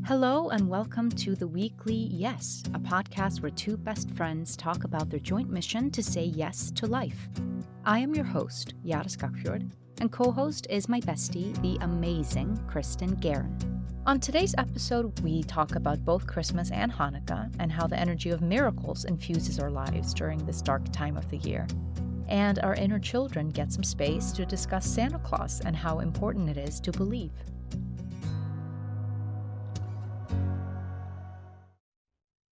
Hello and welcome to the weekly Yes, a podcast where two best friends talk about their joint mission to say yes to life. I am your host, Jara Skagfjord, and co-host is my bestie, the amazing Kristin Guerin. On today's episode, we talk about both Christmas and Hanukkah and how the energy of miracles infuses our lives during this dark time of the year. And our inner children get some space to discuss Santa Claus and how important it is to believe.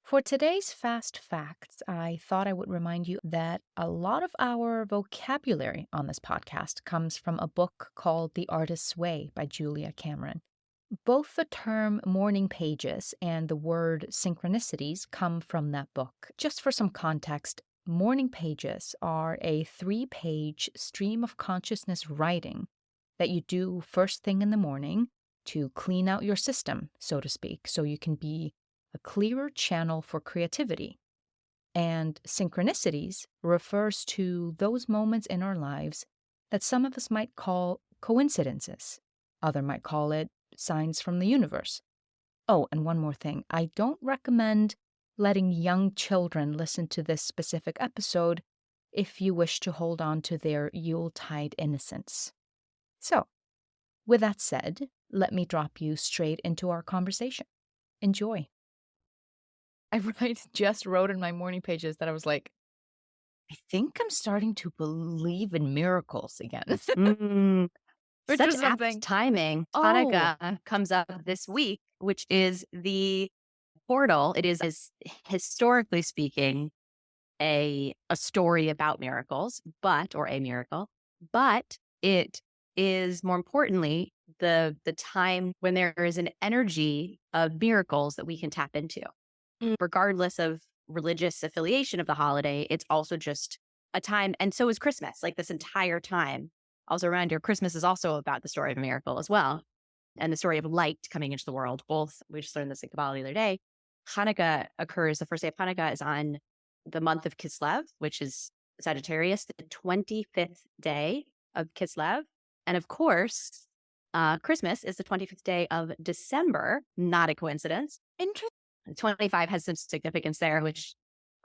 For today's fast facts, I thought I would remind you that a lot of our vocabulary on this podcast comes from a book called The Artist's Way by Julia Cameron. Both the term morning pages and the word synchronicities come from that book. Just for some context, morning pages are a 3-page stream of consciousness writing that you do first thing in the morning to clean out your system, so to speak, so you can be a clearer channel for creativity. And synchronicities refers to those moments in our lives that some of us might call coincidences. Others might call it signs from the universe. Oh, and one more thing. I don't recommend letting young children listen to this specific episode if you wish to hold on to their Yuletide innocence. So, with that said, let me drop you straight into our conversation. Enjoy. I just wrote in my morning pages that I was like, I think I'm starting to believe in miracles again. Which Such was something. apt timing. Oh. Hanukkah comes up this week, which is the portal. It is historically speaking, a story about miracles, or a miracle, but it is more importantly the time when there is an energy of miracles that we can tap into. Regardless of religious affiliation of the holiday, it's also just a time, and so is Christmas, like this entire time. Also, reminder, Christmas is also about the story of a miracle as well, and the story of light coming into the world. Both, we just learned this in Kabbalah the other day. Hanukkah occurs, the first day of Hanukkah is on the month of Kislev, which is Sagittarius, the 25th day of Kislev. And of course, Christmas is the 25th day of December, not a coincidence. Interesting. 25 has some significance there, which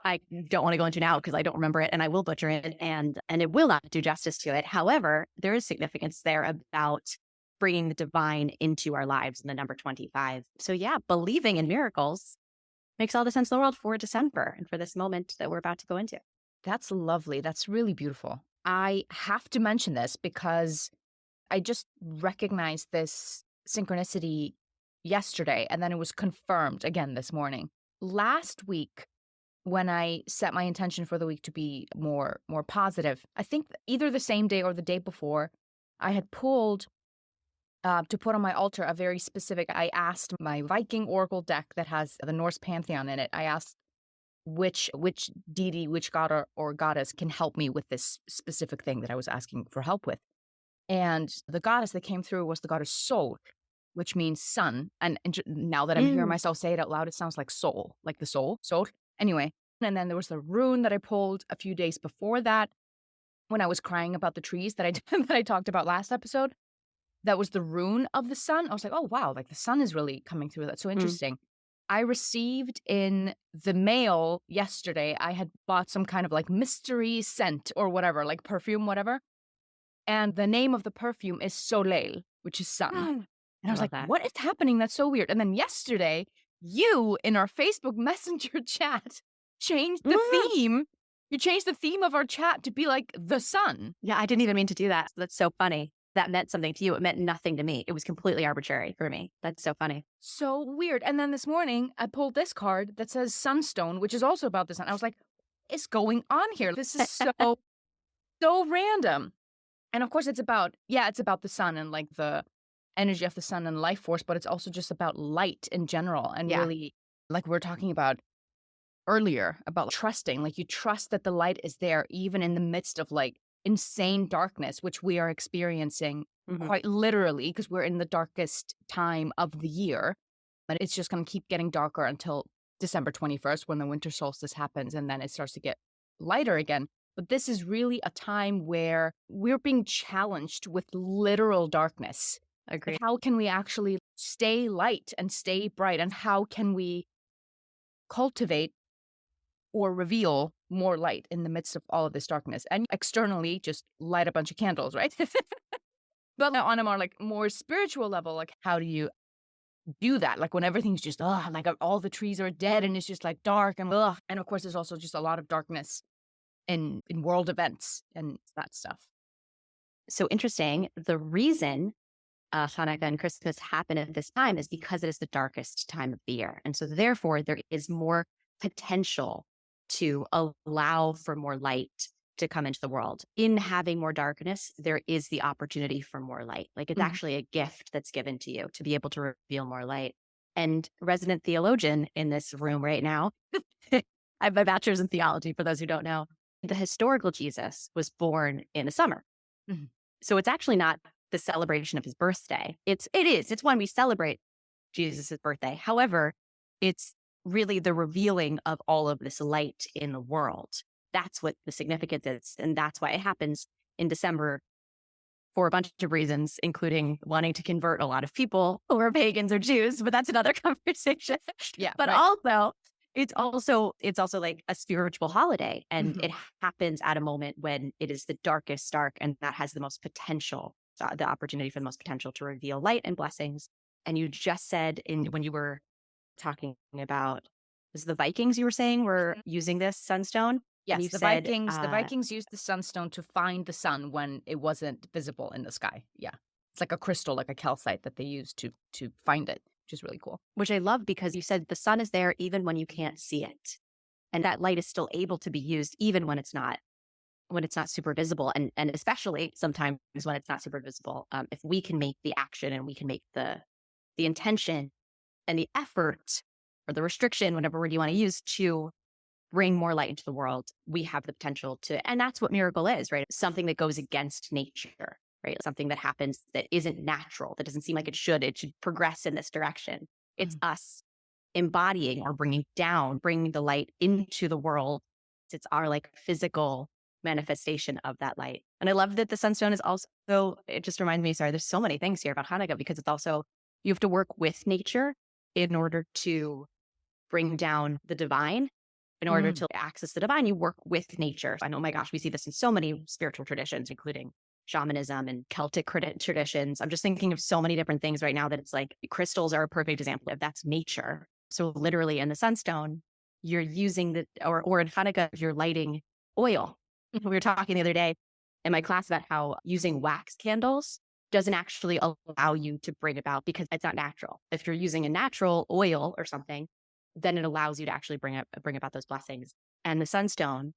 I don't want to go into now because I don't remember it and I will butcher it and it will not do justice to it. However, there is significance there about bringing the divine into our lives in the number 25. So yeah, believing in miracles makes all the sense in the world for December and for this moment that we're about to go into. That's lovely. That's really beautiful. I have to mention this because I just recognized this synchronicity yesterday, and then it was confirmed again this morning. Last week, when I set my intention for the week to be more positive, I think either the same day or the day before, I had pulled to put on my altar a very specific. I asked my Viking oracle deck that has the Norse pantheon in it. I asked which deity, which god or goddess can help me with this specific thing that I was asking for help with. And the goddess that came through was the goddess Sol, which means sun. And now that I'm hearing myself say it out loud, it sounds like soul, like the soul. Anyway, and then there was the rune that I pulled a few days before that when I was crying about the trees that I talked about last episode. That was the rune of the sun. I was like, oh, wow, like the sun is really coming through. That's so interesting. I received in the mail yesterday, I had bought some kind of like mystery scent or whatever, like perfume, whatever. And the name of the perfume is Soleil, which is sun. And I was like, what is happening? That's so weird. And then yesterday, you in our Facebook Messenger chat changed the theme. You changed the theme of our chat to be like the sun. Yeah, I didn't even mean to do that. That's so funny. That meant something to you. It meant nothing to me. It was completely arbitrary for me. That's so funny. So weird. And then this morning, I pulled this card that says Sunstone, which is also about the sun. I was like, what is going on here? This is so random. And of course, it's about the sun and like the energy of the sun and life force, but it's also just about light in general. And really, like we were talking about earlier, about trusting, like you trust that the light is there, even in the midst of like insane darkness, which we are experiencing quite literally because we're in the darkest time of the year. But it's just going to keep getting darker until December 21st when the winter solstice happens, and then it starts to get lighter again. But this is really a time where we're being challenged with literal darkness. Agreed. How can we actually stay light and stay bright? And how can we cultivate or reveal more light in the midst of all of this darkness? And externally, just light a bunch of candles, right? But on a more spiritual level, like how do you do that? Like when everything's just all the trees are dead and it's just like dark and and of course there's also just a lot of darkness in world events and that stuff. So interesting. The reason Hanukkah and Christmas happen at this time is because it is the darkest time of the year. And so therefore there is more potential to allow for more light to come into the world. In having more darkness, there is the opportunity for more light. Like it's actually a gift that's given to you to be able to reveal more light. And resident theologian in this room right now, I have my bachelor's in theology for those who don't know. The historical Jesus was born in the summer. Mhm. So it's actually not the celebration of his birthday. It's when we celebrate Jesus' birthday. However, it's really the revealing of all of this light in the world. That's what the significance is. And that's why it happens in December for a bunch of reasons, including wanting to convert a lot of people who are pagans or Jews, but that's another conversation. Yeah, But right. also it's also like a spiritual holiday. And Mhm. it happens at a moment when it is the darkest dark, and that has the most potential, the opportunity for the most potential to reveal light and blessings. And you just said when you were talking about, was the Vikings you were saying were using this sunstone? And Yes, you said, The Vikings used the sunstone to find the sun when it wasn't visible in the sky. Yeah. It's like a crystal, like a calcite that they use to find it, which is really cool. which I love because you said the sun is there even when you can't see it. And that light is still able to be used even when it's not super visible. And especially sometimes when it's not super visible, if we can make the action and we can make the intention and the effort or the restriction, whatever word you want to use, to bring more light into the world, we have the potential to, and that's what miracle is, right? Something that goes against nature, right? Something that happens that isn't natural, that doesn't seem like it should progress in this direction. It's Mhm. us embodying or bringing the light into the world. It's our like physical manifestation of that light. And I love that the sunstone is also, it just reminds me, sorry, there's so many things here about Hanukkah because it's also, you have to work with nature in order to bring down the divine. In order Mm. to access the divine, you work with nature. And oh my gosh, we see this in so many spiritual traditions, including shamanism and Celtic traditions. I'm just thinking of so many different things right now that it's like crystals are a perfect example of that's nature. So literally in the sunstone, you're using or in Hanukkah, you're lighting oil. We were talking the other day in my class about how using wax candles doesn't actually allow you to bring about, because it's not natural. If you're using a natural oil or something, then it allows you to actually bring about those blessings. And the sunstone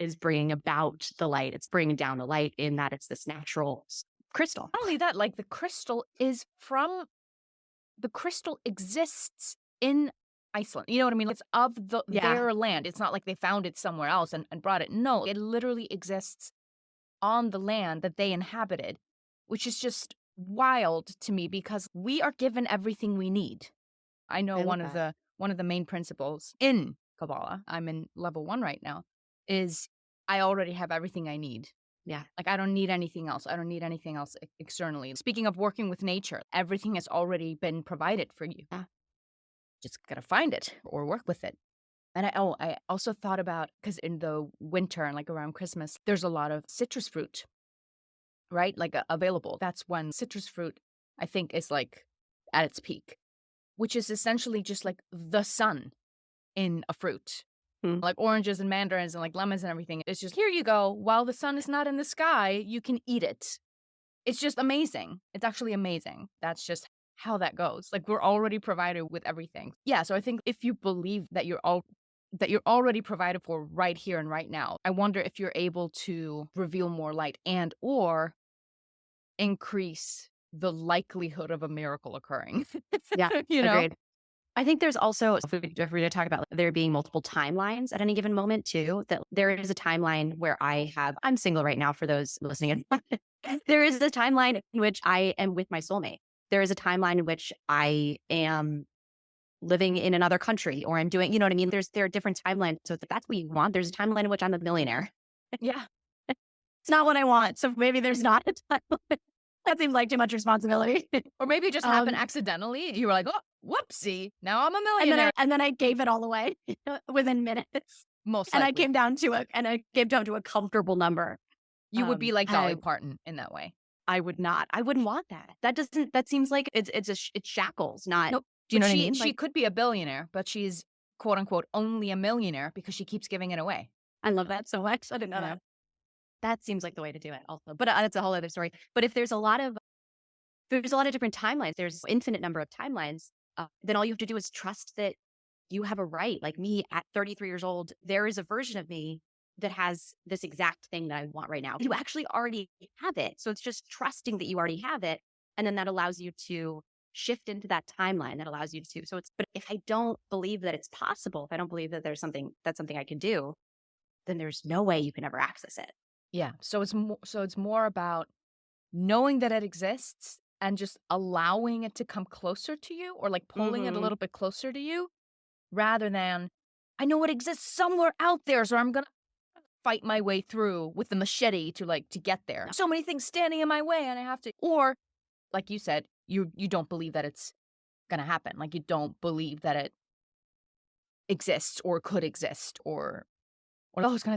is bringing about the light. It's bringing down the light in that it's this natural crystal. Not only that, like the crystal exists in Iceland. You know what I mean? It's of their land. It's not like they found it somewhere else and brought it. No, it literally exists on the land that they inhabited, which is just wild to me because we are given everything we need. I know I love that. one of the main principles in Kabbalah, I'm in level 1 right now, is I already have everything I need. Yeah. Like I don't need anything else. I don't need anything else externally. Speaking of working with nature, everything has already been provided for you. Yeah. Just gotta find it or work with it. And I also thought about, because in the winter and like around Christmas, there's a lot of citrus fruit, right? Like available. That's when citrus fruit, I think, is like at its peak, which is essentially just like the sun in a fruit. Hmm. Like oranges and mandarins and like lemons and everything. It's just, here you go. While the sun is not in the sky, you can eat it. It's just amazing. It's actually amazing. That's just how that goes. Like we're already provided with everything. Yeah, so I think if you believe that you're already provided for right here and right now, I wonder if you're able to reveal more light and or increase the likelihood of a miracle occurring. Yeah. You know? Agreed. I think there's also, if we to talk about there being multiple timelines at any given moment too, that there is a timeline where I'm single right now for those listening. There is a timeline in which I am with my soulmate. There is a timeline in which I am living in another country or I'm doing, you know what I mean? There are different timelines. So if that's what you want, there's a timeline in which I'm a millionaire. Yeah. It's not what I want. So maybe there's not a timeline. That seems like too much responsibility. Or maybe it just happened accidentally. You were like, oh, whoopsie. Now I'm a And then millionaire. I gave it all away within minutes. Most And likely. I came down to a comfortable number. You would be like Dolly I Parton in that way. I would not. I wouldn't want that. That seems like it's shackles, not. Nope. Do you But know what I she mean? she Like, could be a billionaire, but she's quote unquote only a millionaire because she keeps giving it away. I love that so much. I didn't know Yeah. that. That seems like the way to do it also. But that's a whole other story. But if there's a lot of different timelines, there's infinite number of timelines, then all you have to do is trust that you have a right. Like me at 33 years old, there is a version of me that has this exact thing that I want right now. You actually already have it. So it's just trusting that you already have it. And then that allows you to shift into that timeline that allows you to. But if I don't believe that it's possible, if I don't believe that there's something I can do, then there's no way you can ever access it. Yeah. So it's more about knowing that it exists and just allowing it to come closer to you or like pulling it a little bit closer to you rather than I know it exists somewhere out there, so I'm gonna fight my way through with the machete to get there. So many things standing in my way and I have to or like you said, you don't believe that it's gonna happen. Like you don't believe that it exists or could exist or oh it's gonna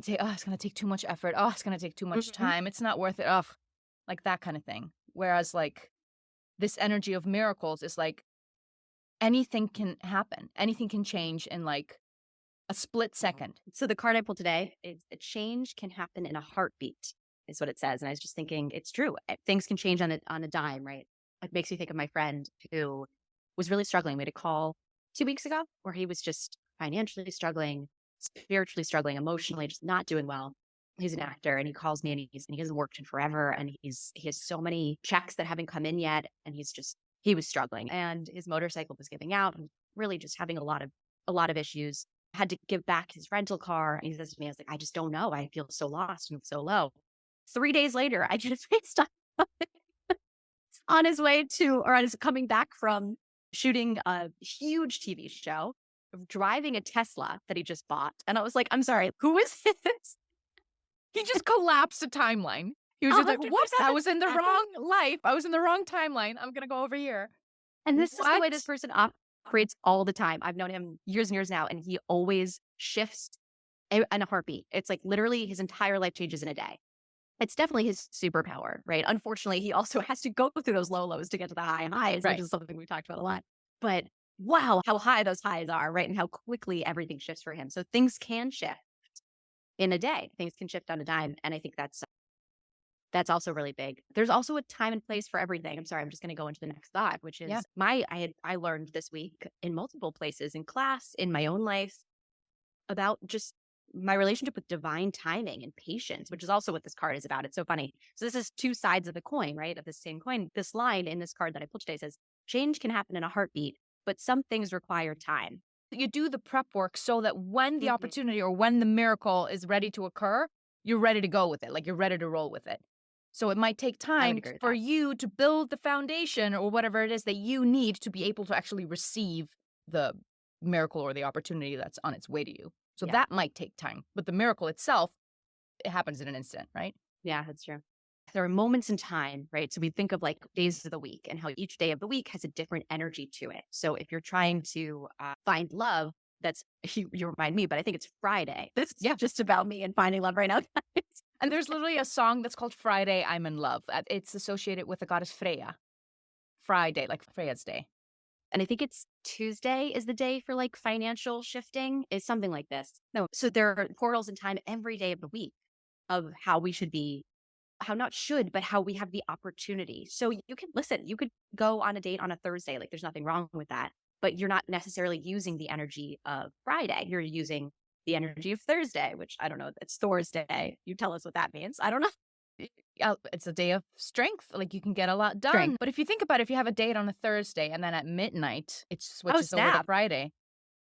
take too much effort. Oh, it's gonna take too much time. It's not worth it. Ugh. Like that kind of thing. Whereas like this energy of miracles is like anything can happen. Anything can change in like a split second. So the card I pulled today is a change can happen in a heartbeat, is what it says. And I was just thinking, it's true. Things can change on a dime, right? It makes me think of my friend who was really struggling. We had a call 2 weeks ago where he was just financially struggling, spiritually struggling, emotionally, just not doing well. He's an actor and he calls me and he hasn't worked in forever. And he has so many checks that haven't come in yet. And he was struggling and his motorcycle was giving out and really just having a lot of issues. Had to give back his rental car. And he says to me, I was like, I just don't know. I feel so lost and so low. 3 days later, I get a FaceTime on his way to, or on his coming back from shooting a huge TV show, driving a Tesla that he just bought. And I was like, I'm sorry, who is this? He just collapsed a timeline. He was just like, whoops, I was in the wrong life. I was in the wrong timeline. I'm going to go over here. And this is the way this person operates all the time. I've known him years and years now, and he always shifts in a heartbeat. It's like literally his entire life changes in a day. It's definitely his superpower, right? Unfortunately, he also has to go through those lows to get to the high highs, Right. which is something we talked about a lot. But wow, how high those highs are, right? And how quickly everything shifts for him. So things can shift in a day. Things can shift on a dime. And I think that's also really big. There's also a time and place for everything. I'm sorry, I'm just going to go into the next thought, which is I learned this week in multiple places, in class, in my own life, about just my relationship with divine timing and patience, which is also what this card is about. It's so funny. So this is two sides of the coin, right? Of the same coin. This line in this card that I pulled today says, change can happen in a heartbeat, but some things require time. You do the prep work so that when the opportunity or when the miracle is ready to occur, you're ready to go with it. Like you're ready to roll with it. So it might take time for you to build the foundation or whatever it is that you need to be able to actually receive the miracle or the opportunity that's on its way to you. So that might take time. But the miracle itself, it happens in an instant, right? Yeah, that's true. There are moments in time, right? So we think of like days of the week and how each day of the week has a different energy to it. So if you're trying to find love, that's, you remind me, but I think it's Friday. This is just about me and finding love right now. And there's literally a song that's called Friday, I'm in Love. It's associated with the goddess Freya. Friday, like Freya's day. And I think it's Tuesday is the day for like financial shifting, is something like this. No, so there are portals in time every day of the week of how we should be, how not should, but how we have the opportunity. So you could go on a date on a Thursday. Like there's nothing wrong with that, but you're not necessarily using the energy of Friday. You're using the energy of Thursday, which I don't know. It's Thor's day. You tell us what that means. I don't know. It's a day of strength. Like you can get a lot done. But if you think about it, if you have a date on a Thursday and then at midnight, it switches over to Friday.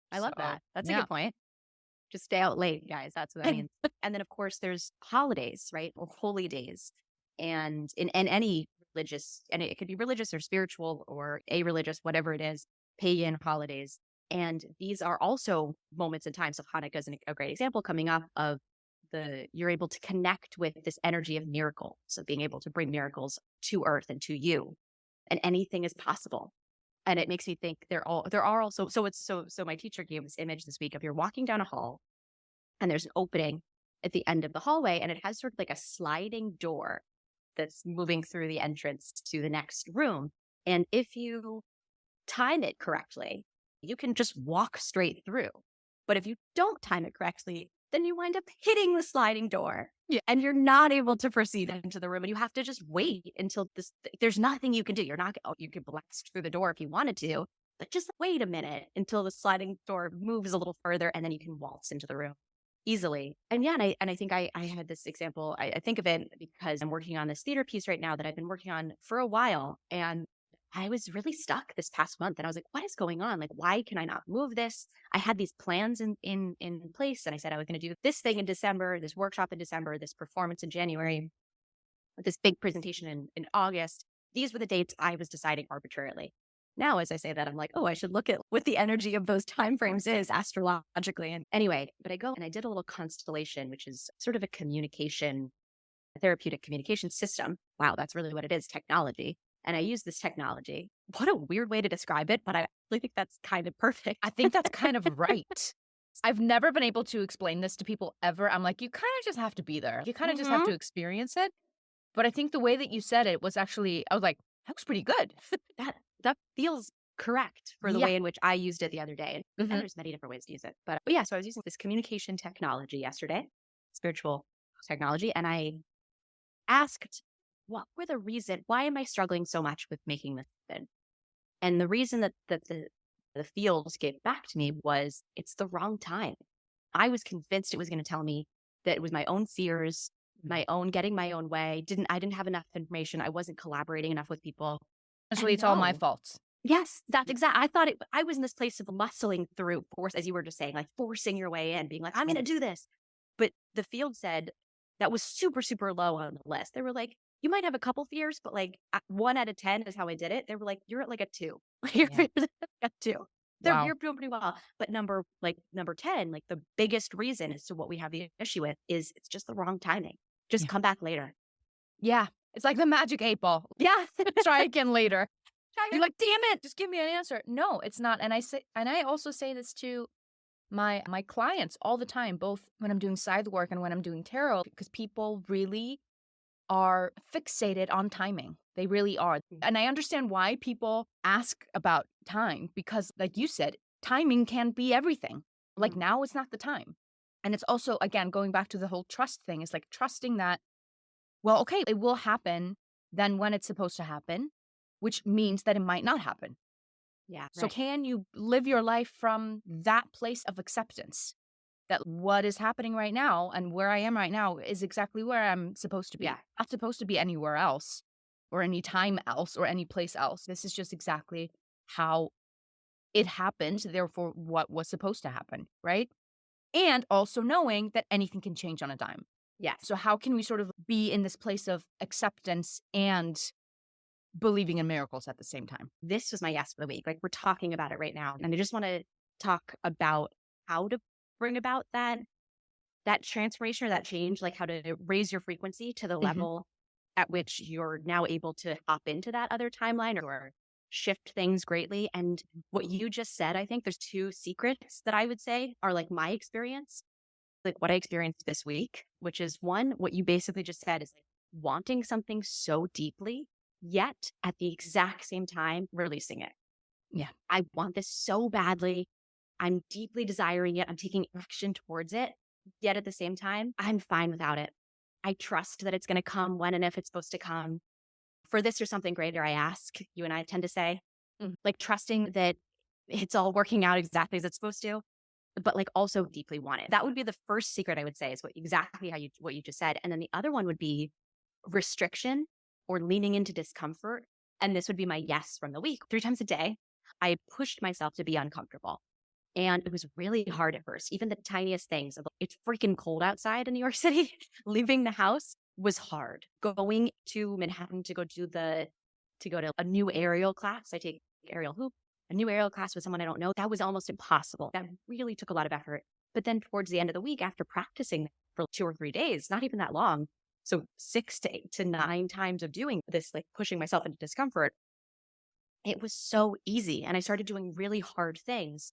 I love that. That's a good point. Just stay out late, guys. That's what that means. And then, of course, there's holidays, right? Or holy days. And in any religious, and it could be religious or spiritual or a-religious, whatever it is, pagan holidays. And these are also moments in time. So Hanukkah is a great example coming up of you're able to connect with this energy of miracle. So being able to bring miracles to earth and to you, and anything is possible. And it makes me think there are also, so my teacher gave this image this week of you're walking down a hall and there's an opening at the end of the hallway, and it has sort of like a sliding door that's moving through the entrance to the next room. And if you time it correctly, you can just walk straight through. But if you don't time it correctly, then you wind up hitting the sliding door. Yeah. And you're not able to proceed into the room, and you have to just wait until there's nothing you can do. You could blast through the door if you wanted to, but just wait a minute until the sliding door moves a little further, and then you can waltz into the room easily. And yeah, and I think I had this example. I think of it because I'm working on this theater piece right now that I've been working on for a while. And I was really stuck this past month, and I was like, what is going on? Like, why can I not move this? I had these plans in place, and I said I was going to do this thing in December, this workshop in December, this performance in January, this big presentation in August. These were the dates I was deciding arbitrarily. Now, as I say that, I'm like, oh, I should look at what the energy of those timeframes is astrologically. And anyway, but I go and I did a little constellation, which is sort of a therapeutic communication system. Wow, that's really what it is, technology. And I use this technology. What a weird way to describe it, but I really think that's kind of perfect. I think that's kind of right. I've never been able to explain this to people ever. I'm like, you kind of just have to be there. You kind of just have to experience it. But I think the way that you said it was actually, I was like, that was pretty good. that feels correct for the Yeah. way in which I used it the other day. And there's many different ways to use it. But yeah, so I was using this communication technology yesterday, spiritual technology, and I asked, why am I struggling so much with making this happen? And the reason that the fields gave back to me was it's the wrong time. I was convinced it was going to tell me that it was my own fears, my own getting my own way. I didn't have enough information. I wasn't collaborating enough with people. Actually, it's all my fault. Yes, that's exactly. I was in this place of muscling through force, as you were just saying, like forcing your way in, being like, I'm going to do this. But the field said that was super, super low on the list. They were like, you might have a couple fears, but like 1 out of 10 is how I did it. They were like, you're at like a 2. You're at a 2. Wow. You're doing pretty well. But number 10, like the biggest reason as to what we have the issue with is it's just the wrong timing. Just come back later. Yeah. It's like the magic 8 ball. Yeah. Try again later. You're like, damn it, just give me an answer. No, it's not. And I also say this to my clients all the time, both when I'm doing side work and when I'm doing tarot, because people really are fixated on timing. They really are. And I understand why people ask about time, because like you said, timing can be everything. Like now is not the time. And it's also, again, going back to the whole trust thing, is like trusting that, well, okay, it will happen then when it's supposed to happen, which means that it might not happen. Yeah. So can you live your life from that place of acceptance that what is happening right now and where I am right now is exactly where I'm supposed to be. Yeah. Not supposed to be anywhere else or any time else or any place else. This is just exactly how it happened, therefore what was supposed to happen, right? And also knowing that anything can change on a dime. Yeah. So how can we sort of be in this place of acceptance and believing in miracles at the same time? This was my yes for the week. Like we're talking about it right now. And I just want to talk about how to bring about that transformation or that change, like how to raise your frequency to the level at which you're now able to hop into that other timeline or shift things greatly. And what you just said, I think there's 2 secrets that I would say are like my experience, like what I experienced this week, which is one, what you basically just said is like wanting something so deeply, yet at the exact same time, releasing it. Yeah. I want this so badly. I'm deeply desiring it. I'm taking action towards it. Yet at the same time, I'm fine without it. I trust that it's going to come when and if it's supposed to come. For this or something greater, I ask, you and I tend to say, like trusting that it's all working out exactly as it's supposed to, but like also deeply want it. That would be the first secret I would say is what you just said. And then the other one would be restriction or leaning into discomfort. And this would be my yes from the week. 3 times a day, I pushed myself to be uncomfortable. And it was really hard at first. Even the tiniest things. It's freaking cold outside in New York City. Leaving the house was hard. Going to Manhattan to go to a new aerial class. I take aerial hoop. A new aerial class with someone I don't know. That was almost impossible. That really took a lot of effort. But then towards the end of the week, after practicing for 2 or 3 days, not even that long. So 6 to 8 to 9 times of doing this, like pushing myself into discomfort, it was so easy. And I started doing really hard things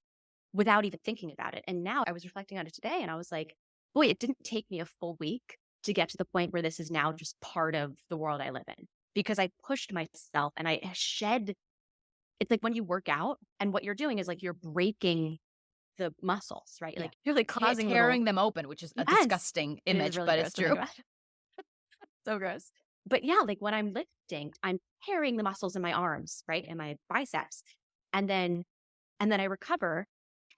without even thinking about it. And now I was reflecting on it today and I was like, boy, it didn't take me a full week to get to the point where this is now just part of the world I live in because I pushed myself and I shed. It's like when you work out and what you're doing is like you're breaking the muscles, right? Yeah. Like you're like causing tearing them open, which is a Yes. disgusting It is image, really but gross it's to think true. about. So gross. But yeah, like when I'm lifting, I'm tearing the muscles in my arms, right? And my biceps. And then I recover.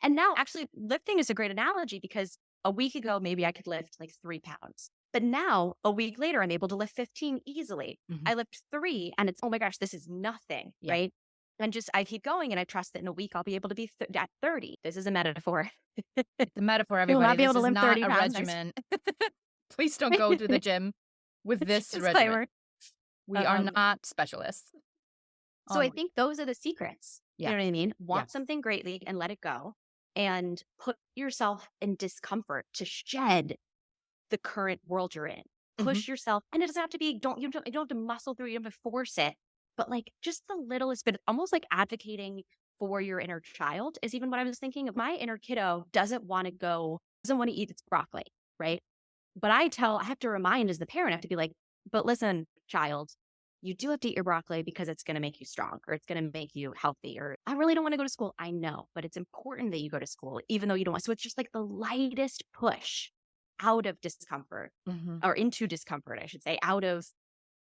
And now actually lifting is a great analogy because a week ago, maybe I could lift like 3 pounds. But now a week later, I'm able to lift 15 easily. Mhm. I lift 3 and it's, oh my gosh, this is nothing, Yeah. right? And just, I keep going and I trust that in a week, I'll be able to be at 30. This is a metaphor. The metaphor, You will everybody. not be able This to is lift not 30 a pounds. regimen. Please don't go to the gym with this regimen. Disclaimer. We are not specialists. So I think those are the secrets. Yeah. You know what I mean? Want Yes. something greatly and let it go and put yourself in discomfort to shed the current world you're in. Push yourself. And it doesn't have to be, you don't have to muscle through, you don't have to force it. But like just the littlest bit, almost like advocating for your inner child is even what I was thinking of. My inner kiddo doesn't want to eat its broccoli, right? But I have to remind as the parent, I have to be like, but listen, child, you do have to eat your broccoli because it's going to make you strong or it's going to make you healthy. Or I really don't want to go to school. I know, but it's important that you go to school, even though you don't want. So it's just like the lightest push out of discomfort or into discomfort, I should say, out of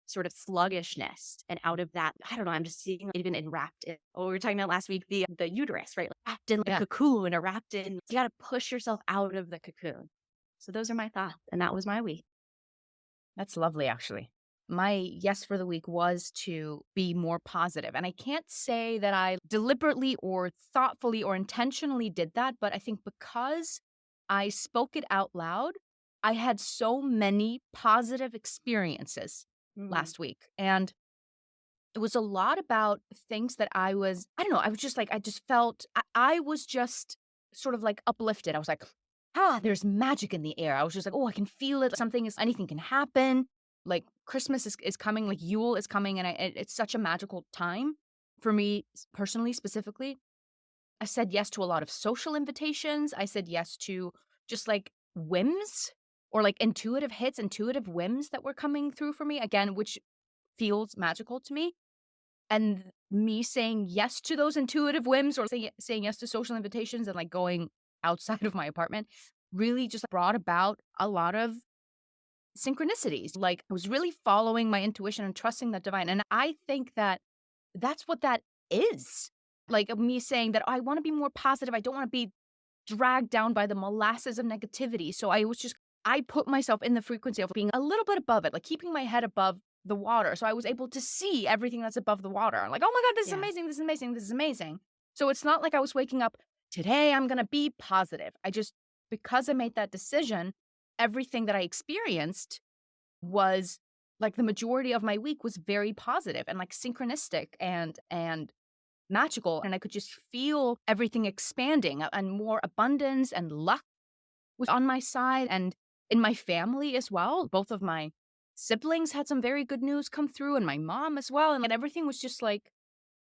sort of sluggishness and out of that. I don't know. I'm just seeing even enwrapped in, we were talking about last week, the uterus, right? Like wrapped in like a cocoon or wrapped in, you got to push yourself out of the cocoon. So those are my thoughts. And that was my week. That's lovely, actually. My yes for the week was to be more positive. And I can't say that I deliberately or thoughtfully or intentionally did that, but I think because I spoke it out loud, I had so many positive experiences last week. And it was a lot about things that I don't know, I was just like, I just felt, I was just sort of like uplifted. I was like, there's magic in the air. I was just like, oh, I can feel it. Anything can happen. Like Christmas is coming, like Yule is coming. And it's such a magical time for me personally, specifically. I said yes to a lot of social invitations. I said yes to just like whims or like intuitive whims that were coming through for me again, which feels magical to me. And me saying yes to those intuitive whims or saying yes to social invitations and like going outside of my apartment really just brought about a lot of synchronicities. Like I was really following my intuition and trusting the divine. And I think that that's what that is. Like me saying that I want to be more positive. I don't want to be dragged down by the molasses of negativity. So I put myself in the frequency of being a little bit above it, like keeping my head above the water. So I was able to see everything that's above the water. I'm like, oh my God, this is amazing. This is amazing. This is amazing. So it's not like I was waking up, today I'm going to be positive. Because I made that decision, everything that I experienced was like the majority of my week was very positive and like synchronistic and magical. And I could just feel everything expanding and more abundance and luck was on my side and in my family as well. Both of my siblings had some very good news come through and my mom as well. And everything was just like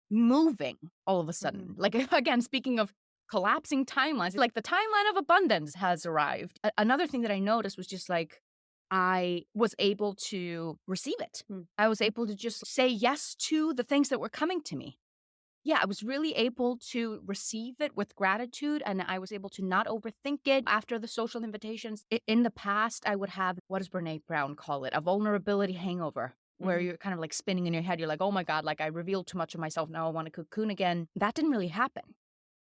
moving all of a sudden. Like, again, speaking of collapsing timelines, like the timeline of abundance has arrived. Another thing that I noticed was just like, I was able to receive it. I was able to just say yes to the things that were coming to me. Yeah, I was really able to receive it with gratitude and I was able to not overthink it after the social invitations. In the past, I would have, what does Brene Brown call it? A vulnerability hangover, where you're kind of like spinning in your head. You're like, oh my God, like I revealed too much of myself. Now I want to cocoon again. That didn't really happen.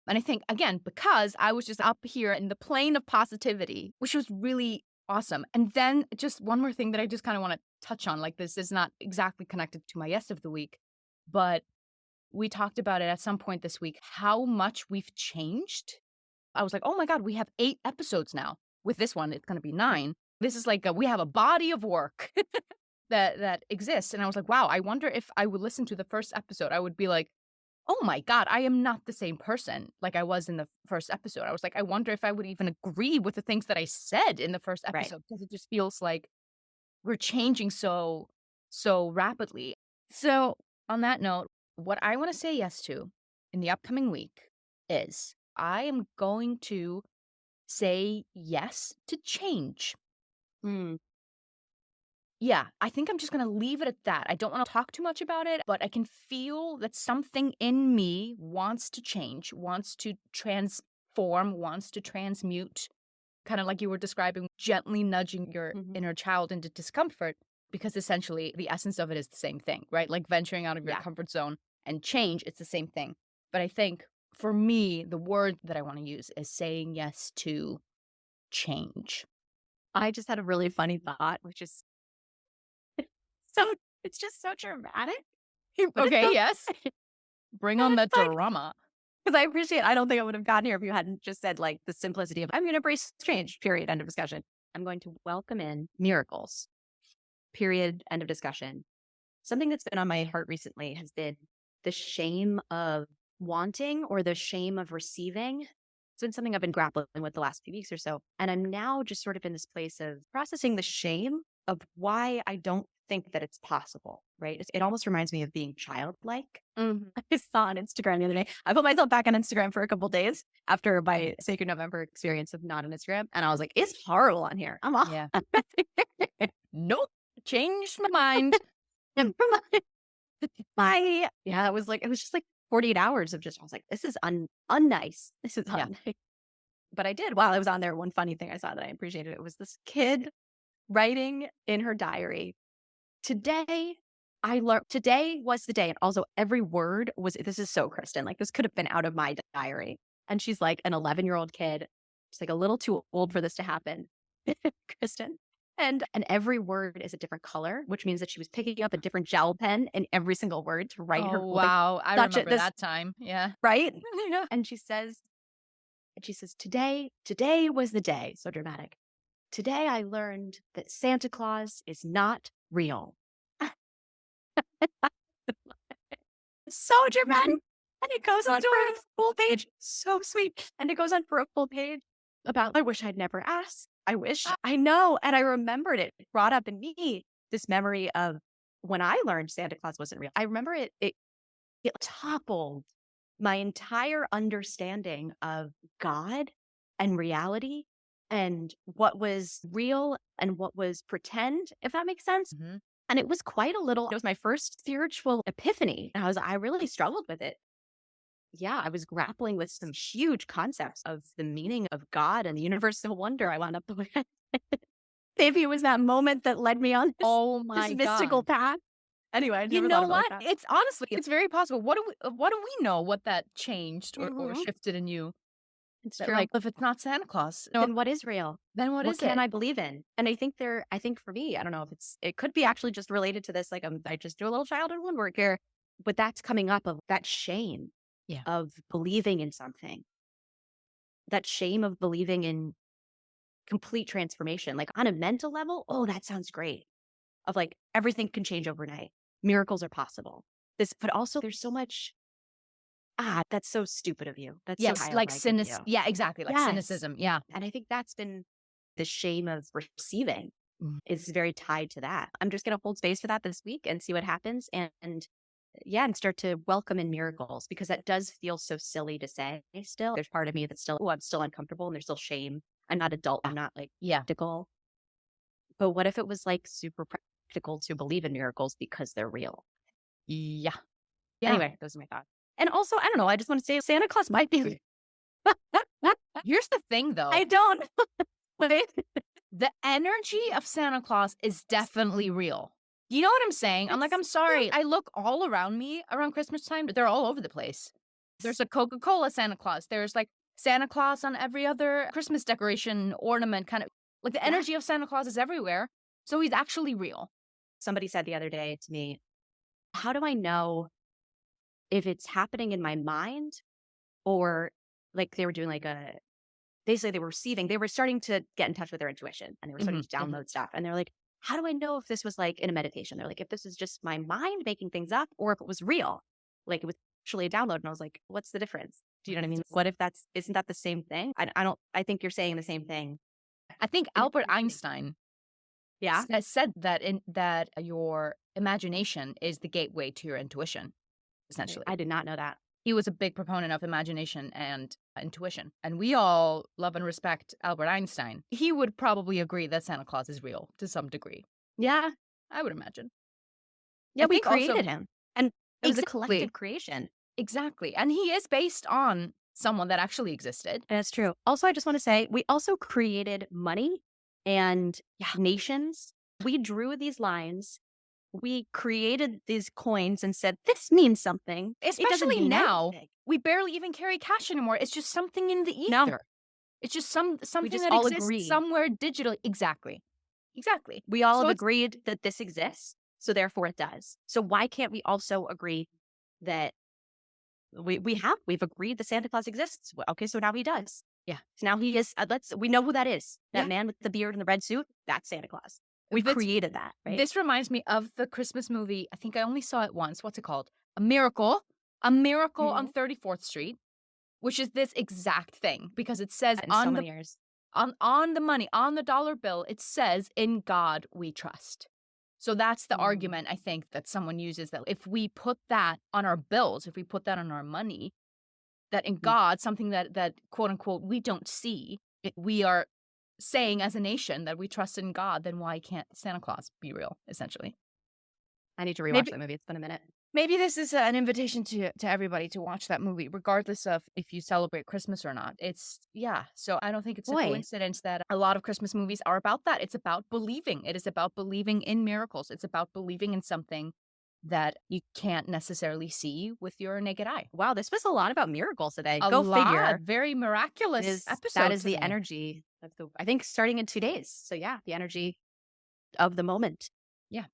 And I think, again, because I was just up here in the plane of positivity, which was really awesome. And then just one more thing that I just kind of want to touch on, like this is not exactly connected to my yes of the week, but we talked about it at some point this week, how much we've changed. I was like, oh my God, we have 8 episodes now. With this one, it's going to be 9. This is like, we have a body of work that exists. And I was like, wow, I wonder if I would listen to the first episode, I would be like, oh my God, I am not the same person like I was in the first episode. I was like, I wonder if I would even agree with the things that I said in the first Right. episode because it just feels like we're changing so rapidly. So, on that note, what I want to say yes to in the upcoming week is I am going to say yes to change. Mm. Yeah, I think I'm just gonna leave it at that. I don't wanna talk too much about it, but I can feel that something in me wants to change, wants to transform, wants to transmute, kinda like you were describing, gently nudging your Mhm. inner child into discomfort, because essentially the essence of it is the same thing, right? Like venturing out of your Yeah. comfort zone and change, it's the same thing. But I think for me, the word that I wanna use is saying yes to change. I just had a really funny thought, which is so it's just so dramatic, but it's Okay, so yes. Bring on it's that like drama. because I don't think I would have gotten here if you hadn't just said like the simplicity of I'm going to embrace change, period, end of discussion. I'm going to welcome in miracles, period, end of discussion. Something that's been on my heart recently has been the shame of wanting or the shame of receiving. It's been something I've been grappling with the last few weeks or so. And I'm now just sort of in this place of processing the shame of why I don't think that it's possible, right? It almost reminds me of being childlike. Mhm. I saw on Instagram the other day. I put myself back on Instagram for a couple days after my Sacred November experience of not on Instagram. And I was like, it's horrible on here. I'm off. Yeah. Nope. Changed my mind. And yeah, it was just like 48 hours of just, I was like, this is unnice. This is Yeah. unnice. But I did, while I was on there, one funny thing I saw that I appreciated, it was this kid writing in her diary, today today was the day. And also every word was, this is so Kristen, like this could have been out of my diary. And she's like an 11-year-old kid. She's like a little too old for this to happen. Kristen. And every word is a different color, which means that she was picking up a different gel pen in every single word to write her Oh, like wow. I such a remember this that time. Yeah. right. Yeah. And she says, today was the day. So dramatic. Today I learned that Santa Claus is not real. So dramatic. And it goes on for a full page. So sweet. And it goes on for a full page about, I wish I'd never asked. I wish I know. And I remembered it. It brought up in me this memory of when I learned Santa Claus wasn't real. I remember it toppled my entire understanding of God and reality and what was real and what was pretend, if that makes sense. Mhm. And it was my first spiritual epiphany. And I really struggled with it. Yeah, I was grappling with some huge concepts of the meaning of God and the universe. No wonder I wound up the way I did. Maybe it was that moment that led me on Oh this my mystical God. path. Anyway, I You never thought know of it like what? that. It's honestly, it's very possible. What do we know what that changed or Mhm. shifted in you? It's That true. like if it's not Santa Claus, Then what is real? then what What is can it? I believe in? And I think for me, I don't know if it could be actually just related to this. Like I just do a little childhood woodwork here, but that's coming up of that shame Yeah. of believing in something, that shame of believing in complete transformation, like on a mental level. Oh, that sounds great. Of like everything can change overnight. Miracles are possible. But also there's so much, that's so stupid of you. That's so Yes, like childlike of you. yeah, exactly, like Yes. cynicism. Yeah. And I think that's been the shame of receiving Mhm. is very tied to that. I'm just going to hold space for that this week and see what happens. And yeah, and start to welcome in miracles because that does feel so silly to say still. There's part of me that's still, oh, I'm still uncomfortable and there's still shame. I'm not adult. Yeah. I'm not like Yeah. practical. But what if it was like super practical to believe in miracles because they're real? Yeah. Yeah. Anyway, those are my thoughts. And also, I don't know. I just want to say Santa Claus might be. Here's the thing though. I don't. Wait. The energy of Santa Claus is definitely real. You know what I'm saying? I'm like, It's I'm sorry. I look all around me around Christmas time, they're all over the place. There's a Coca-Cola Santa Claus. There's like Santa Claus on every other Christmas decoration ornament kind of like the yeah. energy of Santa Claus is everywhere. So he's actually real. Somebody said the other day to me, how do I know if it's happening in my mind or like they were doing like basically they were starting to get in touch with their intuition and they were starting Mhm, to mhm. download stuff. And they're like, how do I know if this was like in a meditation? They're like, if this is just my mind making things up or if it was real, like it was actually a download. And I was like, what's the difference? Do you know what I mean? What if isn't that the same thing? I think you're saying the same thing. I think Albert Einstein Yeah. said that your imagination is the gateway to your intuition, essentially. I did not know that. He was a big proponent of imagination and intuition. And we all love and respect Albert Einstein. He would probably agree that Santa Claus is real to some degree. Yeah. I would imagine. Yeah, we think also- created him. And it was a Exactly. collective creation. Exactly. And he is based on someone that actually existed. That's true. Also, I just want to say, we also created money and nations. We drew these lines. We created these coins and said, this means something. It doesn't Especially mean now, anything. we barely even carry cash anymore. It's just something in the ether. No. It's just something just that all exists agreed. somewhere digitally. Exactly. We all So have it's- agreed that this exists, so therefore it does. So why can't we also agree that we've agreed that Santa Claus exists? Well, okay, so now he does. Yeah. So now he is. We know who that is. That Yeah. man with the beard and the red suit. That's Santa Claus. We This- created that, right? This reminds me of the Christmas movie. I think I only saw it once. What's it called? A Miracle. A Miracle on 34th Street, which is this exact thing because it says in so on many years. on the money, on the dollar bill, it says, "In God we trust." So that's the argument I think that someone uses, that if we put that on our bills, if we put that on our money, that in God, something that quote unquote we don't see, we are saying as a nation that we trust in God, then why can't Santa Claus be real, essentially? I need to rewatch Maybe- that movie. It's been a minute. Maybe this is an invitation to everybody to watch that movie, regardless of if you celebrate Christmas or not. So I don't think it's a Boy. coincidence that a lot of Christmas movies are about that. It's about believing. It is about believing in miracles. It's about believing in something that you can't necessarily see with your naked eye. Wow, this was a lot about miracles today. A Go lot. figure. Very miraculous episode. That is the today. energy of I think starting in 2 days. So yeah, the energy of the moment. Yeah.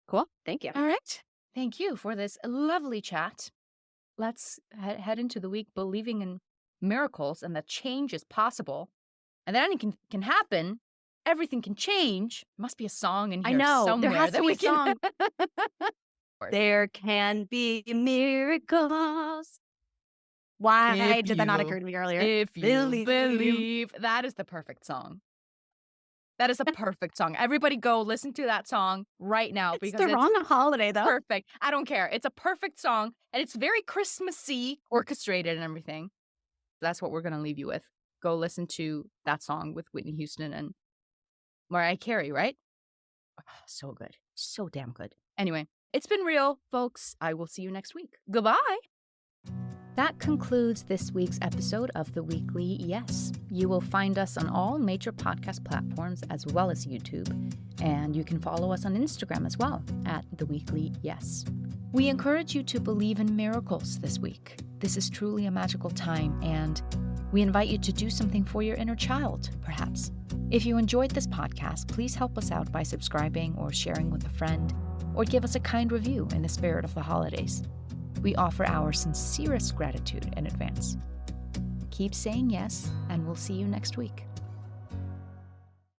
Cool. Thank you. All right. Thank you for this lovely chat. Let's head into the week believing in miracles and that change is possible and that anything can happen. Everything can change. Must be a song in here I know. somewhere There has that to be we a can. song. There can be miracles. Why did that not occur to me earlier? If you Believe. believe. That is the perfect song. That is a perfect song. Everybody go listen to that song right now It's because the it's wrong holiday, though. perfect. I don't care. It's a perfect song and it's very Christmassy, orchestrated and everything. That's what we're going to leave you with. Go listen to that song with Whitney Houston and Mariah Carey, right? Oh, so good. So damn good. Anyway, it's been real, folks. I will see you next week. Goodbye. That concludes this week's episode of The Weekly Yes. You will find us on all major podcast platforms as well as YouTube, and you can follow us on Instagram as well at The Weekly Yes. We encourage you to believe in miracles this week. This is truly a magical time, and we invite you to do something for your inner child, perhaps. If you enjoyed this podcast, please help us out by subscribing or sharing with a friend, or give us a kind review in the spirit of the holidays. We offer our sincerest gratitude in advance. Keep saying yes, and we'll see you next week.